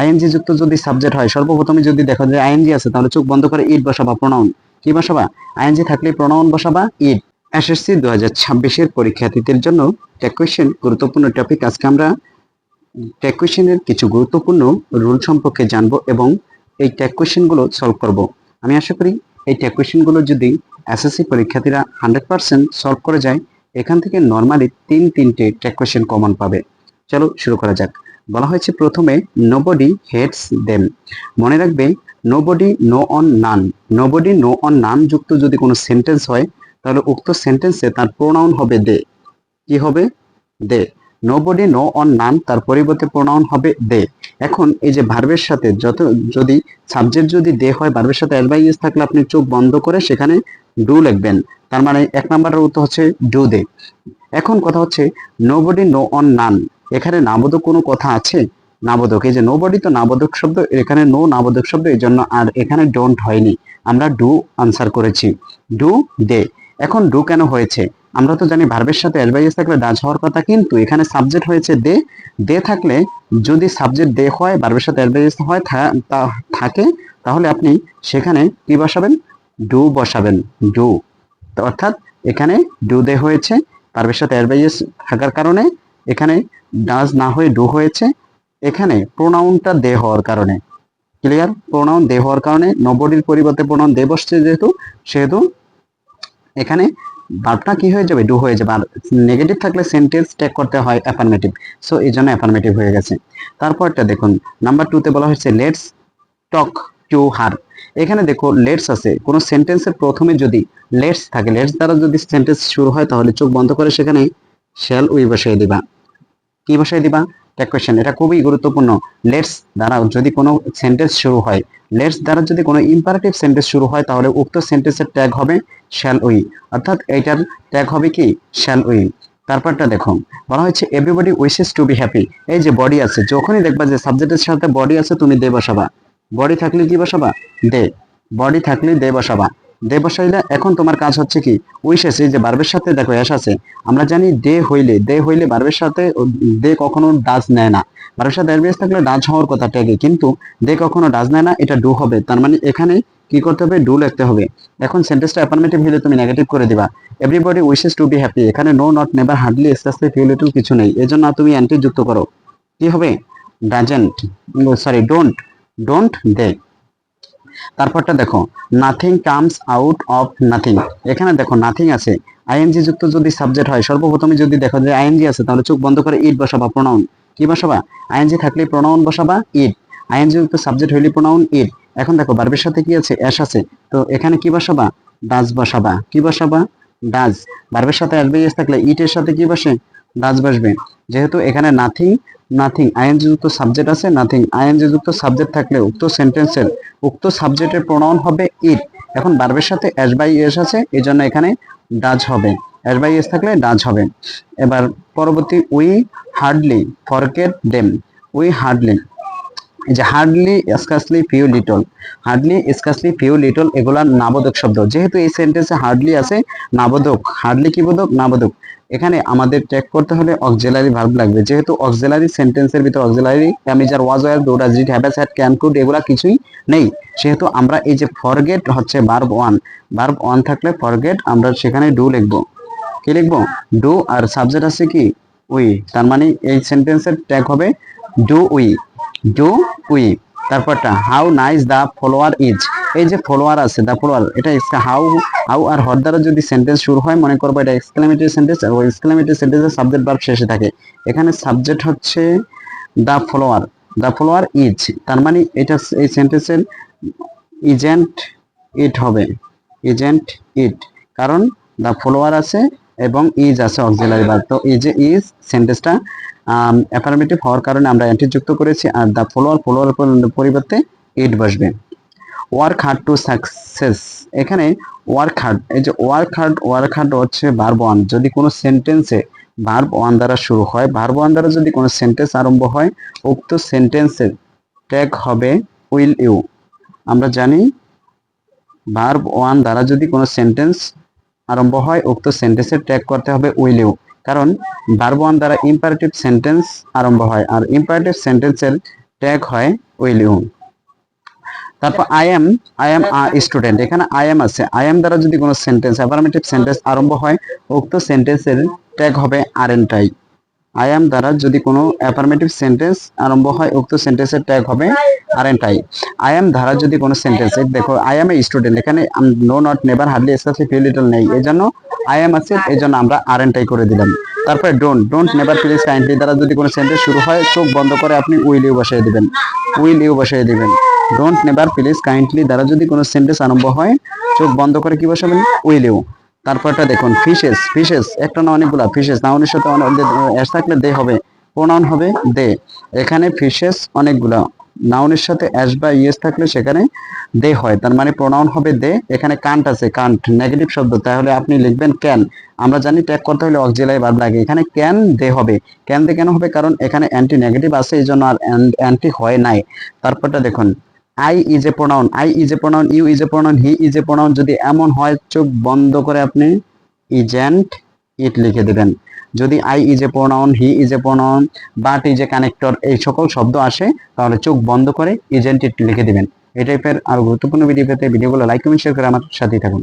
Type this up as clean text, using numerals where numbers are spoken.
ING যুক্ত যদি subject হয়, সর্বপ্রথমে যদি দেখো যে আইএনজি আছে তাহলে চোখ বন্ধ করে ইট বসাবা, প্রোনাউন কি বসাবা, আইএনজি থাকলে প্রোনাউন বসাবা ইট। এসএসসি 2026 এর পরীক্ষার্থীদের জন্য টেক কোয়েশ্চেন গুরুত্বপূর্ণ টপিক। আজকে আমরা টেক কোয়েশ্চেনের কিছু গুরুত্বপূর্ণ রুল সম্পর্কে জানবো এবং এই টেক কোয়েশ্চেন গুলো সলভ করব। আমি আশা করি এই টেক কোয়েশ্চেন গুলো যদি এসএসসি পরীক্ষার্থীরা 100% সলভ করে যায়, এখান থেকে নরমালি তিনটে টেক কোয়েশ্চেন কমন পাবে। চলো শুরু করা যাক। বলা হয়েছে প্রথমে নোবডি হেটস দেম। মনে রাখবে nobody no one none, nobody no one none যুক্ত যদি কোনো সেন্টেন্স হয় তাহলে উক্ত সেন্টেন্সে তার প্রোনাউন হবে দে। কি হবে? দে। নোবডি নো অন নান তার পরিবর্তে প্রোনাউন হবে দে। এখন এই যে ভার্বের সাথে যদি সাবজেক্ট যদি দে হয়, ভার্বের সাথে এস বাই এস থাকলে আপনি চোখ বন্ধ করে সেখানে ডু লিখবেন। তার মানে 1 নম্বরের উত্তর হচ্ছে ডু দে। এখন কথা হচ্ছে নোবডি নো অন নান, এখানে নাবোধক কোনো কথা আছে? নাবোধক, এই যে নোবডি তো নাবোধক শব্দ, এখানে নো নাবোধক শব্দ, এই জন্য আর এখানে ডোন্ট হয়নি, আমরা ডু আনসার করেছি, ডু দে। এখন ডু কেন হয়েছে? আমরা তো জানি ভার্বের সাথে এস বাই এস থাকলে ডাজ হওয়ার কথা, কিন্তু এখানে সাবজেক্ট হয়েছে দে। দে থাকলে যদি সাবজেক্ট দে হয়, ভার্বের সাথে এস বাই এস হয় থাকে, তাহলে আপনি সেখানে কি বসাবেন? ডু বসাবেন, ডু। অর্থাৎ এখানে ডু দে হয়েছে, ভার্বের সাথে এস বাই এস থাকার কারণে এখানে ডাজ না হয়ে ডু হয়েছে। এখানে প্রোনাউনটা দে হওয়ার কারণে, ক্লিয়ার, প্রোনাউন দে হওয়ার কারণে নোবডির পরিবর্তে প্রোনাউন দে বসছে সেহেতু এখানে ভার্বটা কি হয়ে যাবে? ডু হয়ে যাবে। আর নেগেটিভ থাকলে সেন্টেন্স টেক করতে হয় অ্যাফার্মেটিভ, সো এই জন্য অ্যাফার্মেটিভ হয়ে গেছে। তারপরটা দেখুন, নাম্বার 2 তে বলা হয়েছে লেটস টক টু হার। এখানে দেখো লেটস আছে, কোন সেন্টেন্সের প্রথমে যদি লেটস থাকে, লেটস দ্বারা যদি সেন্টেন্স শুরু হয় তাহলে চোখ বন্ধ করে সেখানে শ্যাল উই বসাই দিবা। কি বসাই দিবা? টেক কোয়েশ্চেন, এটা খুবই গুরুত্বপূর্ণ। লেটস দ্বারা যদি কোনো সেন্টেন্স শুরু হয়, লেটস দ্বারা যদি কোনো ইম্পারেটিভ সেন্টেন্স শুরু হয় তাহলে উক্ত সেন্টেন্সের ট্যাগ হবে শ্যাল উই, অর্থাৎ এইটার ট্যাগ হবে কি? Shall we. তারপরটা দেখো, বলা হয়েছে everybody wishes to be happy. এই যে বডি আছে, যখনই দেখবা যে সাবজেক্টের সাথে বডি আছে তুমি দে বসাবা। বডি থাকলে কি বসাবা? দে। বডি থাকলে দে বসাবা। দে বসাইলে এখন তোমার কাজ হচ্ছে কি? উইশেস, এই যে ভার্বের সাথে দেখো এস আছে, আমরা জানি দে হইলে ভার্বের সাথে দে কখনো ডাজ নেয় না। ভার্বের সাথে এস থাকলে ডাজ হওয়ার কথা ট্যাগে, কিন্তু দে কখনো ডাজ নেয় না, এটা ডু হবে। তার মানে এখানে কি করতে হবে? ডু লিখতে হবে। এখন সেন্টেন্সটা অ্যাফার্মেটিভ হলে তুমি নেগেটিভ করে দিবা। Everybody wishes to be happy, এখানে no, not, never, hardly, scarcely, few little কিছু নেই, এজন্য তুমি অ্যান্টি যুক্ত করো। কি হবে? Doesn't, sorry don't, don't they. তারপরটা দেখো, nothing comes out of nothing. এখানে দেখো নাথিং আছে, আইএনজি যুক্ত যদি সাবজেক্ট হয়, সর্বপ্রথমে যদি দেখো যে আইএনজি আছে তাহলে চোখ বন্ধ করে ইট বসাবা, প্রোনাউন কি বসাবা? আইএনজি থাকলে প্রোনাউন বসাবা ইট, আইএনজি যুক্ত সাবজেক্ট হইলে প্রোনাউন ইট। এখন দেখো ভার্বের সাথে কি আছে? এস আছে, তো এখানে কি বসাবা? ডাজ বসাবা। কি বসাবা? ডাজ। ভার্বের সাথে এস বাই এস থাকলে ইটের সাথে কি বসে? ডাজ বসবে। যেহেতু এখানে নাথিং, নাথিং আইএনজি যুক্ত সাবজেক্ট আছে, নাথিং আইএনজি যুক্ত সাবজেক্ট থাকলে উক্ত সেন্টেন্সের উক্ত সাবজেক্টের প্রোনাউন হবে ইট। এখন ভার্বের সাথে এস বাই এস আছে, এই জন্য এখানে ডাজ হবে, এস বাই এস থাকলে ডাজ হবে। এবার পরবর্তী, we hardly forget them. We hardly, এই যে hardly, scarcely, few little, hardly, scarcely, few little এগুলা নাবোধক শব্দ। যেহেতু এই সেন্টেন্সে হার্ডলি আছে, নাবোধক, হার্ডলি কি বোধক? নাবোধক। এখানে আমাদের ট্যাগ করতে হলে অক্সিলারি ভার্ব লাগবে, যেহেতু অক্সিলারি সেন্টেন্সের ভিতরে auxiliary am are was were do does did have had can could এগুলা কিছুই নেই, সেহেতু আমরা এই যে ফরগেট হচ্ছে ভার্ব 1, ভার্ব 1 থাকলে ফরগেট আমরা সেখানে ডু লিখবো। কি লিখবো? ডু, আর সাবজেক্ট আছে কি? উই, তার মানে এই সেন্টেন্সের ট্যাগ হবে ডু উই, ডু উই। তারপরটা, how nice the follower is. এই যে ফলোয়ার আছে, দ্য ফলোয়ার, এটা হাউ, হাউ আর হর দ্বারা যদি সেন্টেন্স শুরু হয়, মনে করবো এটা এক্সক্লেমেটরি সেন্টেন্স, আর ওই এক্সক্লেমেটরি সেন্টেন্সের সাবজেক্ট ভার্ব শেষে থাকে। এখানে সাবজেক্ট হচ্ছে the follower, the follower is, তার মানে এটা এই সেন্টেন্সের ইজেন্ট ইট হবে, ইজেন্ট ইট, কারণ দ্য ফলোয়ার আছে এবং ইজ আছে অক্সিলারি ভার্ব। তো এই যে ইজ সেন্টেন্সটা অ্যাফার্মেটিভ হওয়ার কারণে আমরা অ্যান্টি যুক্ত করেছি, আর দ্য ফলোয়ার পরিবর্তে ইট বসবে। ওয়ার্ক হার্ড টু সাকসেস, এখানে ওয়ার্ক হার্ড, এই যে ওয়ার্ক হার্ড হচ্ছে ভার্ব 1। যদি কোনো সেন্টেন্সে ভার্ব 1 দ্বারা শুরু হয়, ভার্ব 1 দ্বারা যদি কোনো সেন্টেন্স আরম্ভ হয়, উক্ত সেন্টেন্সের ট্যাগ হবে উইল ইউ। আমরা জানি ভার্ব 1 দ্বারা যদি কোনো সেন্টেন্স আরম্ভ হয়, উক্ত সেন্টেন্সের ট্যাগ করতে হবে উইল ইউ, কারণ ভার্ব 1 দ্বারা ইম্পারেটিভ সেন্টেন্স আরম্ভ হয়, আর ইম্পারেটিভ সেন্টেন্সের ট্যাগ হয় উইল ইউ। তারপর আই এম আ স্টুডেন্ট, এখানে আই এম আছে, আই এম দ্বারা যদি কোনো সেন্টেন্স অ্যাফার্মেটিভ সেন্টেন্স আরম্ভ হয় উক্ত সেন্টেন্সের ট্যাগ হবে আরএন্ট আই। আই এম দ্বারা যদি কোনো অ্যাফার্মেটিভ সেন্টেন্স আরম্ভ হয় উক্ত সেন্টেন্সের ট্যাগ হবে আরএন্ট আই। আই এম দ্বারা যদি কোনো সেন্টেন্স, দেখো আই এম এ স্টুডেন্ট, এখানে no not never hardly SSC feel little নেই, এজন্য আই এম আছে, এজন্য আমরা আরএন্ট আই করে দিলাম। তারপরে ডোন্ট নেভার প্লিজ কাইন্ডলি দ্বারা যদি কোনো সেন্টেন্স শুরু হয় চোখ বন্ধ করে আপনি উইল ইউ বসিয়ে দিবেন, উইল ইউ বসিয়ে দিবেন। ডোন্ট নেভার প্লিজ কাইন্ডলি দ্বারা যদি কোনো সেন্টেন্স আরম্ভ হয় চোখ বন্ধ করে কি বসাবেন, উইল ইউ। তারপরটা দেখুন ফিশেস, ফিশেস একটা না অনেকগুলা, ফিশেস নাউনের সাথে এস থাকলে দে হবে, প্রোনাউন হবে দে। এখানে ফিশেস অনেকগুলা, নাউনের সাথে অ্যাস বা ইয়েস থাকলে সেখানে দে হয়, তার মানে প্রোনাউন হবে দে। এখানে কান্ট আছে, কান্ট নেগেটিভ শব্দ, তাহলে আপনি লিখবেন ক্যান। আমরা জানি ট্যাগ করতে হলে অক্সিলারি ভার্ব লাগে, এখানে ক্যান দে হবে। ক্যান দে কেন হবে, কারণ এখানে অ্যান্টি নেগেটিভ আছে, এই জন্য আর অ্যান্টি হয় নাই। তারপরটা দেখুন I is a pronoun, I is a pronoun, you is a pronoun, he is a pronoun, যদি এমন হয় চোখ বন্ধ করে আপনি ইজেন্ট ইট লিখে দিবেন। যদি I is a pronoun, he is a pronoun, but is a connector, এই সকল শব্দ আসে তাহলে চোখ বন্ধ করে ইজেন্ট ইট লিখে দিবেন। এই টাইপের আরো গুরুত্বপূর্ণ ভিডিও পেতে ভিডিওগুলো লাইক কমেন্ট শেয়ার করে আমার সাথেই থাকুন।